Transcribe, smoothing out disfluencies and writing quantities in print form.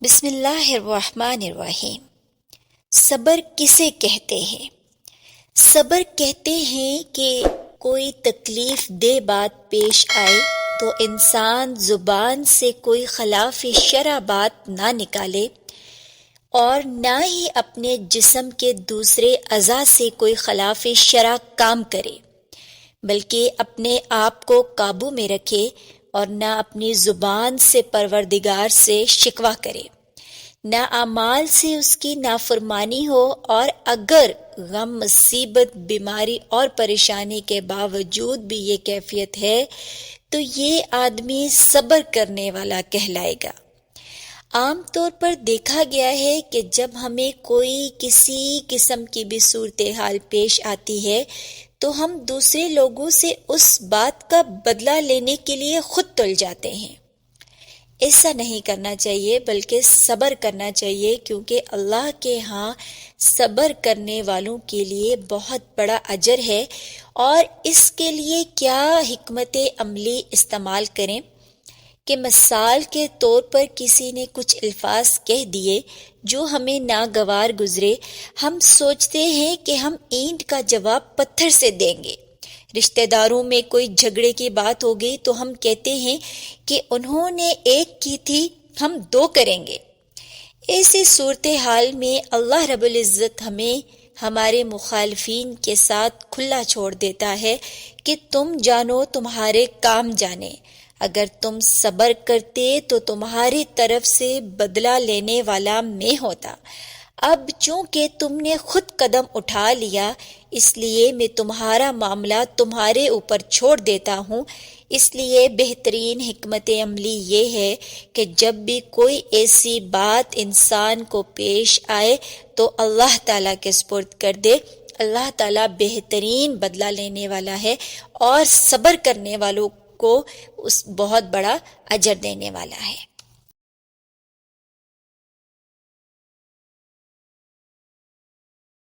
بسم اللہ الرحمن الرحیم۔ صبر کسے کہتے ہیں؟ صبر کہتے ہیں کہ کوئی تکلیف دہ بات پیش آئے تو انسان زبان سے کوئی خلاف شرع بات نہ نکالے اور نہ ہی اپنے جسم کے دوسرے اعضاء سے کوئی خلاف شرع کام کرے، بلکہ اپنے آپ کو قابو میں رکھے اور نہ اپنی زبان سے پروردگار سے شکوہ کرے، نہ اعمال سے اس کی نافرمانی ہو، اور اگر غم، مصیبت، بیماری اور پریشانی کے باوجود بھی یہ کیفیت ہے تو یہ آدمی صبر کرنے والا کہلائے گا۔ عام طور پر دیکھا گیا ہے کہ جب ہمیں کوئی کسی قسم کی بھی صورتحال پیش آتی ہے تو ہم دوسرے لوگوں سے اس بات کا بدلہ لینے کے لیے خود تل جاتے ہیں۔ ایسا نہیں کرنا چاہیے، بلکہ صبر کرنا چاہیے، کیونکہ اللہ کے ہاں صبر کرنے والوں کے لیے بہت بڑا اجر ہے۔ اور اس کے لیے کیا حکمت عملی استعمال کریں کہ مثال کے طور پر کسی نے کچھ الفاظ کہہ دیے جو ہمیں ناگوار گزرے، ہم سوچتے ہیں کہ ہم اینٹ کا جواب پتھر سے دیں گے۔ رشتہ داروں میں کوئی جھگڑے کی بات ہو گئی تو ہم کہتے ہیں کہ انہوں نے ایک کی تھی، ہم دو کریں گے۔ ایسی صورتحال میں اللہ رب العزت ہمیں ہمارے مخالفین کے ساتھ کھلا چھوڑ دیتا ہے کہ تم جانو تمہارے کام جانے، اگر تم صبر کرتے تو تمہاری طرف سے بدلہ لینے والا میں ہوتا۔ اب چونکہ تم نے خود قدم اٹھا لیا، اس لیے میں تمہارا معاملہ تمہارے اوپر چھوڑ دیتا ہوں۔ اس لیے بہترین حکمت عملی یہ ہے کہ جب بھی کوئی ایسی بات انسان کو پیش آئے تو اللہ تعالیٰ کے سپرد کر دے۔ اللہ تعالیٰ بہترین بدلہ لینے والا ہے اور صبر کرنے والوں کو اس بہت بڑا اجر دینے والا ہے۔